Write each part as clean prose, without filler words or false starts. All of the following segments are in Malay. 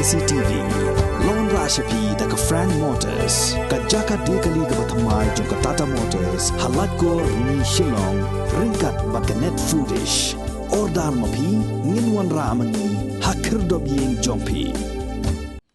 CCTV Lon Rashapi daga Frank Motors kajaka dekali ga bathamai jong Tata Motors halat ko ni Shillong ringkat bakanet foodish ordal mapi nginwan ramani hakir dobyeng jongpi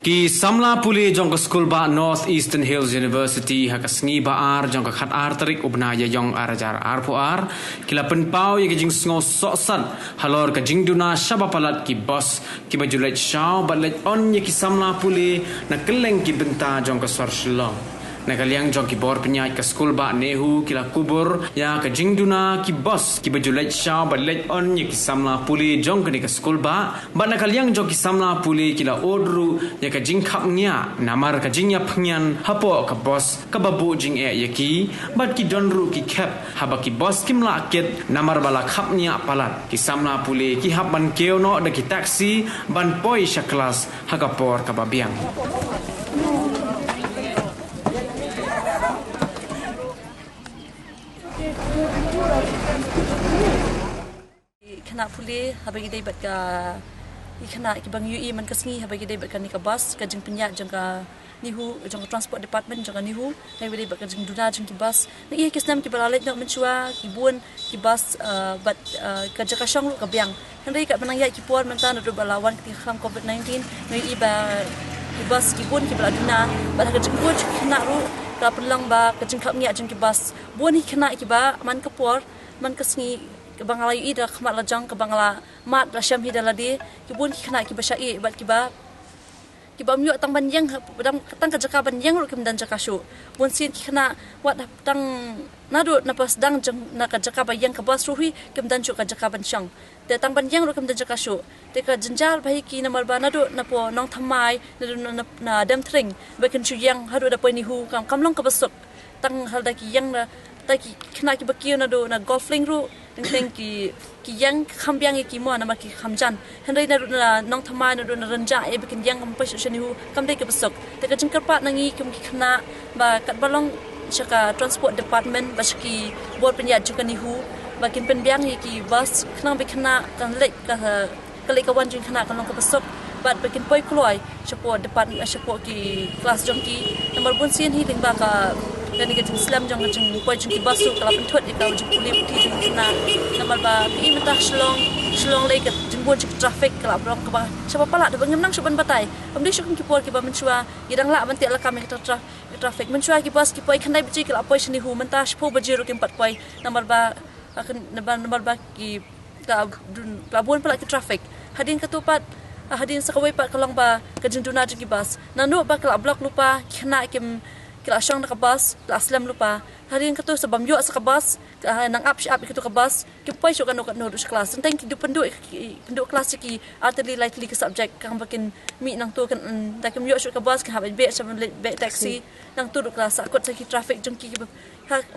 Ki Samla Pule jong school ba North Eastern Hills University hakasngi ba ar jong khat ar tarik ubnaya jong arajar ar pu ar kila penpau ye jing sngo soksan halor ka jing Duna shaba Palat ki boss ki bajulet shaw balet on ye ki Samla Pule na keleng ki benta jong ka sor shilong na kaliang jong ki bor penyai ka school ba Nehu kila kubur ya ka jing Duna ki boss ki bajulet shaw balet on ye ki Samla Pule jong ka school ba na kaliang jong ki Samla Pule kila odru ya ka jing khap nya namar ka jing ya Phngian hapo ka boss ka babu jing ye ki bat ki donru ki cap haba ki boss kim la ket namar bala khap nya Palat ki Samla Pule ki hab ban keo no da ki taxi ban poi sha class hakapor ka babiang Kena Pule habagi dai bat ka ikana ki bang UI man kasngi habagi dai bat ka ni ka bus ka jing penya jang ka Nehu jang transport department jang ka Nehu dai dai bat ka jing Duna jang ki bus na i kisnam ki balalet nak menchua ki bun ki bus bat ka jaka shang lu ka biang handai ka menang ya ki puan mentan ru balawan ki kham COVID-19 na i ba ki bus ki bun ki Duna bat ka jing bun kena ru ka pelang ba ka jing khap ngia jang ki bus bun hi kena ki ba man ka por man kasngi Bangala yu ida khmat la jang ke bangala mat la syam hida la di kibun ki khana ki basai bat ki ba myu tang ban yang tang ka jaka ban yang ru kim dan jaka shu bun sin ki khana wat tang nadu na pas dang jang na ka jaka ba yang ka bas ruhi kim dan chu ka jaka ban shang te tang ban yang ru kim dan jaka shu te ka janjal bhai ki na mal ba nadu na po nong thamai na dam thring ba kin chu yang hadu da poi ni hu kam long ka basuk tang hal da ki yang na ta ki khana ki ba ki na do na golfing ru teng ki yang khambyang ki mo na ma ki khamjan hendai na nong thamai na do na ranja e bikin yang kam pa shani hu kam dai ke besok te ka jingkar pa nangi kim ki khana ba kat balong shaka transport department ba shaki bor penya juka ni hu ba kin pen byang ki bus khana be khana kan lek ka lek ka wan jing khana kan long ka besok bat bikin poi kloi support department support ki class jong ki number bun sin hi ding ba ka dan ni jing Islam jong jing poi jing ki basu kala pen thot ikau jing pulip ti jing khana number ba pi mentah shlong lek jing bon jing traffic kala blok ka ba siapa Palat da bangam nang suban batai pamdi syukum ki por ki ba menchua idang la ban te la kam ka traffic menchua ki bus ki poi khandai bici kala poi shni hu mentah shpo bajiro kim pat poi number ba akan number ba ki ka pelabuhan Palat ki traffic hadin ketupat hadin sakawai pat kalong ba ka jing Duna jing ki bus nanu ba kala blok lupa khana kim kila syang na kabas kila aslam lupa harin kato sa bamyo sa kabas nang up ito kabas kipay siya kano sa kelas tentang ki pendu kelas ki artillery lightly ke subject kang bakin mi nang tu kan tak myo siya kabas ka habit be sa be taxi nang tu kelas akot sa ki traffic jong ki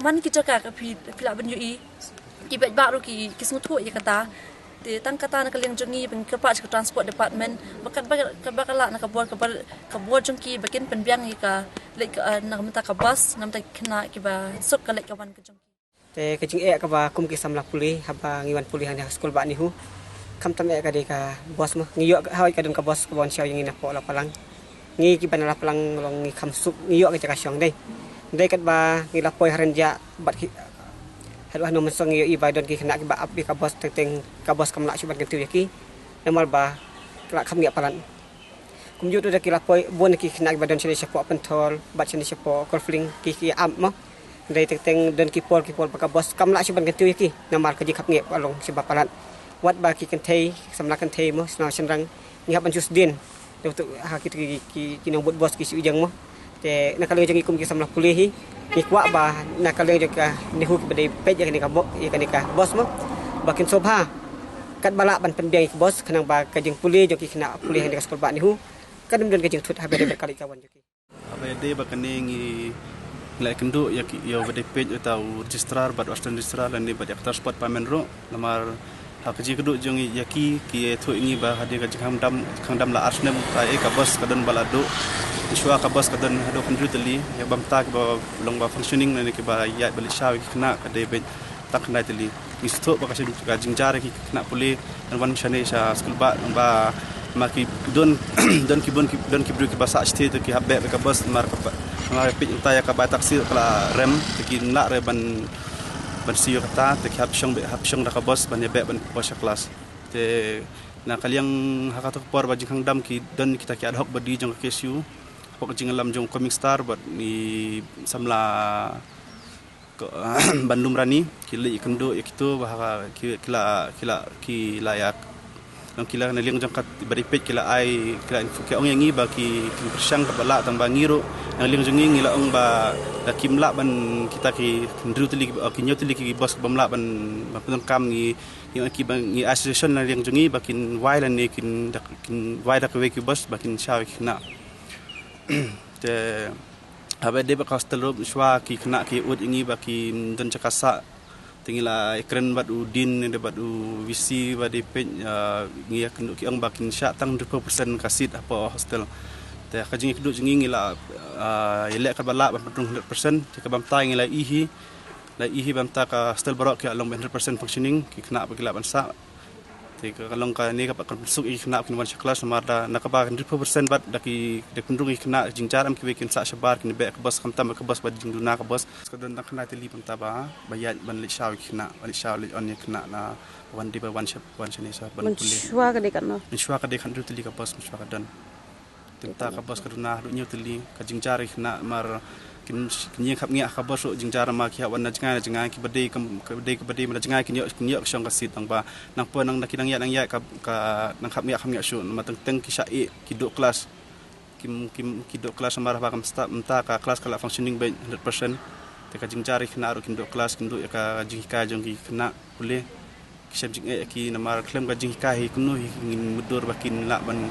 man ki jaka ka pila banyo i ki bet baru ki kismutu ya kata te tang kata na kaling jongi peng kerpa sa transport department bakala na kabor jongki bakin penbiang ka lek na mata ka bus namta kena ki ba sok ka lek kawan ka jongki te ka jing ka ba kum ki Samla Pule haba ngiwan puli han school ba ni hu kam tam ka de ka bos ma ngiyo hawi ka dun ka bos ka bon siaw yang ina po la palang ngi ki ban la palang long ngi kham sup ngiyo ka ka syong dei kat ba ngi la poi harenja bat ki hadu anu mensong yo i don ki kena ki ba api ka bos teng ka bos kam la suban kentu yaki namal ba kala kham ngi Palat kum yu tu da ki la poi bon ki kena ki ba don sini sepo pentol bat sini sepo golfing ki am mo dei teng don ki pol ba ka bos kam la suban kentu yaki namal ka ji khap ngi along si ba Palat wat ba ki kentai Samla kentai mo sna senrang ngi haban jus din tu ha ki nong bot bos ki si ujang mo te nakalo jang ikum ki Samla Pule hi ni kwa ba nakalo jang ka Nehu ki badai pej yang ni ka bos mo bakin sobha kat bala ban penbiang ki bos kanang ba ka jing Pule jang ki kena Pule yang di sekolah ba Nehu kadum don ka jing thut habe de kali kawan jaki habe de bakane ngi lai kendu ya ki yo badai pej atau registrar bad western registrar dan de badai transport pamenro lamar hakaji kedu jong yaki ki thu ngi ba hadi ka jing dam la arsnem ka ka bos kadon balado Iswa ka bos kadon hado kanju tali ya bamta ba long ba functioning na ki ba ya bali shawi ki kena ka de be tak na tali isto ba ka jing jare ki kena Pule dan wan shane sa school ba maki don don ki bru ki basa asti to ki habbe ka bus mar pit entaya ka ba taksi kala rem to ki na re ban siyo kata te hab syong da ka bos ban be ban bos kelas te na kaliang hakato por ba jing dam ki dan kita ki ad hoc badi jong kesu pok jing lam jong comic star bat ni samla Bandung Rani ki kendo ikitu bah ki layak nang kila na liang jangkat baripet kila ai kila ke ong yangi ba ki persang ka bala tang bangiro nang liang jenging ila ong ba kimla ban kita ki ndru tili ki nyot tili ki bos bamla ban pun kam ni ki bang ni association na liang jengi ba kin wai lan ni kin wai da ke bos ba kin sha ki na te habe de ba kastel rob shwa ki kena ki ud ingi ba ki dan cakasa tingila ekran bat udin de bat u visi ba de pe ngi kenu ki ang bakin sha tang 100% kasit apa hostel te kajing kedu jingi ngila yele ka bala ba 100% te ka bamta ngila ihi bamta ka hostel barok ki along 100% functioning ki kena ba gila bansa te ka kalong ka ni ka kan suk i kena kin wan kelas marda nakaba 100% bat daki de kundung i kena jingjaram ki wekin sa shabar kin be ka bos kam tam ka bos ba jing duna ka bos ka don kena tili pam taba bayat ban li shaw kena ban shaw li on kena na wan di ba wan shani sa ban puli shwa ka de kan no shwa ka de kan tili ka bos shwa ka don tinta ka bos ka duna du nyu tili ka jingjar kena mar kin khap ngia ka bos jingjar ma ki wan na jangai ki bade ma jangai ki nyok syong ka sit tang ba nang po nang nakinang ya ka nang khap ngia shu ma teng ki sai ki do kelas ki do kelas marah ba kam sta mta ka kelas kala functioning by 100% te ka jingjar kena ro kin do kelas kin do ka jingka jong ki kena boleh ki sab jing ki na mar klem ka jingka hi kunu hi ngin mudur bakin la ban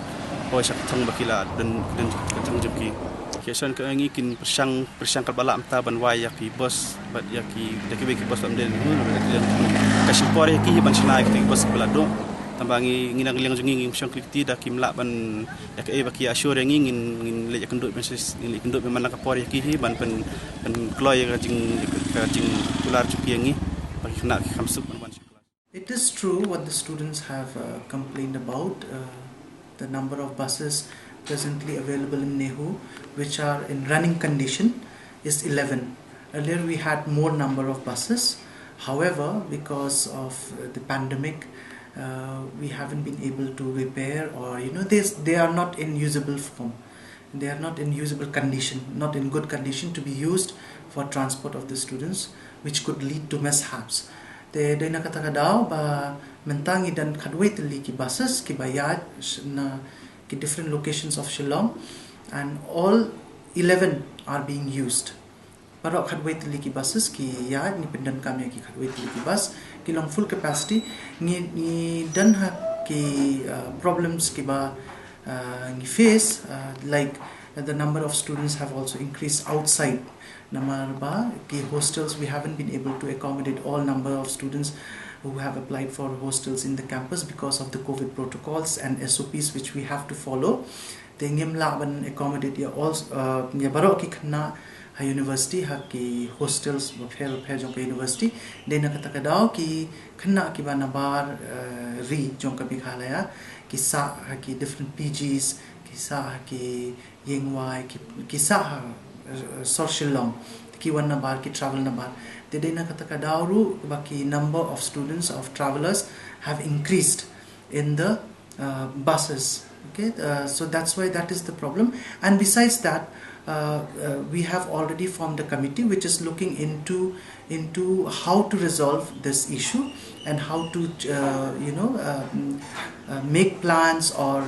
ho sak thang bakila dan thang jeki kesan ke ngi kin persang kal bala amta ban wai ki bos bat ki ki bos am den ka simpor ki ban sinai ki bos balado tambangi nginang liang jungi syang kliti da kimla ban yak baki assure ngin le kenduk mesis ni kenduk memang ka por ki ban pen kloy ka jing kular juki ngi bagi kena ki kamsuk ban. It is true what the students have complained about. The number of buses presently available in Nehu, which are in running condition, is 11. Earlier we had more number of buses. However, because of the pandemic, we haven't been able to repair, or they are not in usable form. They are not in usable condition, not in good condition to be used for transport of the students, which could lead to mishaps. They nakatagadaw ba mentangi dan kadway tali ki buses ki bayad na ki different locations of Shillong, and all 11 are being used. Pero kadway tali ki buses ki yad ni pendan kami ki kadway tali ki bus ki long full capacity ni dan ha ki problems ki ba ni face like the number of students have also increased outside. Namar ba ki hostels, we haven't been able to accommodate all number of students who have applied for hostels in the campus because of the COVID protocols and SOPs which we have to follow. Tengim la ban accommodate ya all ya baro ki khna ha university ha ki hostels phel jong ka university de na kata kadaw ki khna ki bana bar ri jong ka bikhalaya ki sa ha ki different PGs ki sa ha ki yengwai ki sa ha social long ki wan na bar ki travel na bar de na kata kadawru baki number of students of travelers have increased in the buses. Okay, so that's why that is the problem. And besides that, we have already formed a committee which is looking into how to resolve this issue and how to make plans or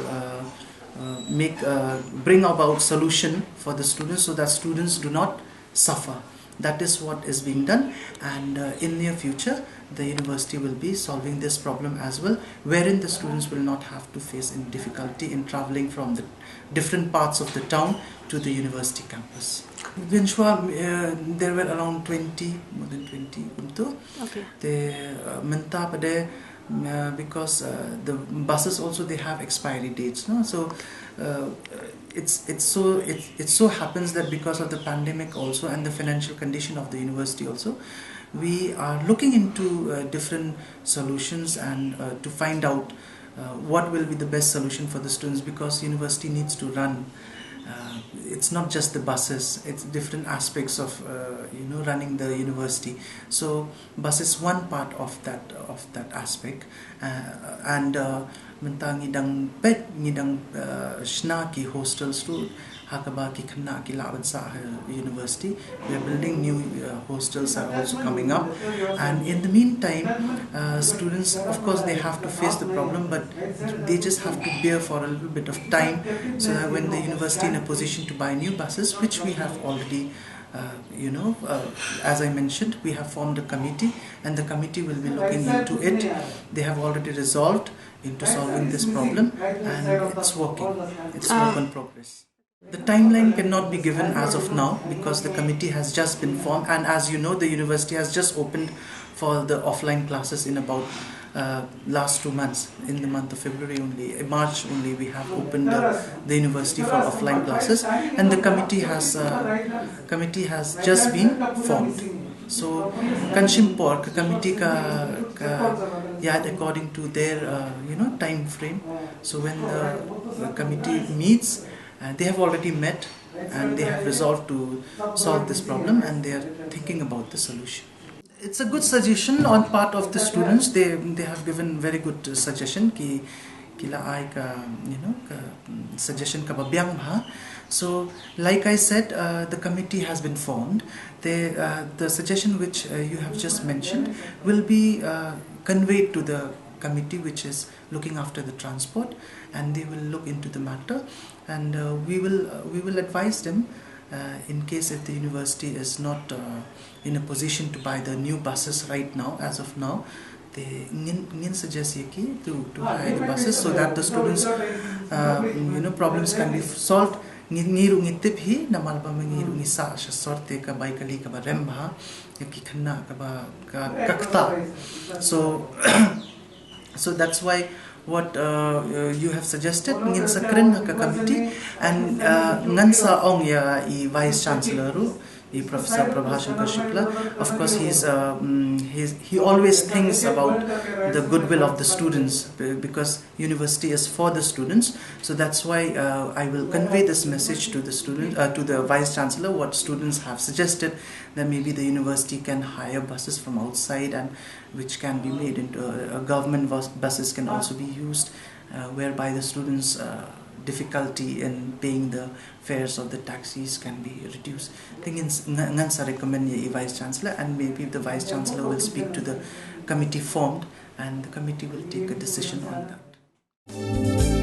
bring about solution for the students so that students do not suffer. That is what is being done, and in near future the university will be solving this problem as well, wherein the students will not have to face any difficulty in travelling from the different parts of the town to the university campus. There were around more than 20 Okay. Because the buses also they have expiry dates, no? So it so happens that because of the pandemic also and the financial condition of the university also, we are looking into different solutions and to find out what will be the best solution for the students, because university needs to run. It's not just the buses, it's different aspects of running the university. So bus is one part of that aspect, and mentang ngidang pet ngidang shna ki hostels tu hakaba ki khna ki laban sa university. We are building new hostels are also coming up, and in the meantime students, of course, they have to face the problem, but they just have to bear for a little bit of time, so that when the university in a position to buy new buses, which we have already as I mentioned, we have formed a committee, and the committee will be looking into it. They have already resolved into solving this problem, and it's working. It's work in progress. The timeline cannot be given as of now, because the committee has just been formed, and as you know, the university has just opened for the offline classes in about last 2 months. In the month of February only, March only, we have opened the university for offline classes, and the committee has just been formed. So Kanchimpor committee according to their time frame. So when the committee meets, they have already met, and they have resolved to solve this problem, and they are thinking about the solution. It's a good suggestion on part of the students. They have given very good suggestion ki kila ai ka suggestion ka babyang bha. So like I said, the committee has been formed. The suggestion which you have just mentioned will be conveyed to the committee which is looking after the transport, and they will look into the matter, and we will advise them in case if the university is not in a position to buy the new buses right now, as of now. They suggest to buy the buses, so that the students problems can be solved. Ngiru ngitip hi namal pa mangiru ngisa sa sorte ka bai kali ka ba remba ki khanna ka ba kakta. So that's why what you have suggested ngin sakren ka committee, and ngansa ong ya I vice chancellor Professor Prabhashankar Shukla. Of course, he always thinks about the goodwill of the students, because university is for the students. So that's why I will convey this message to the student, to the vice chancellor, what students have suggested, that maybe the university can hire buses from outside, and which can be made into government buses can also be used, whereby the students difficulty in paying the fares of the taxis can be reduced. I think I recommend the vice chancellor, and maybe the vice chancellor will speak to the committee formed, and the committee will take a decision on that.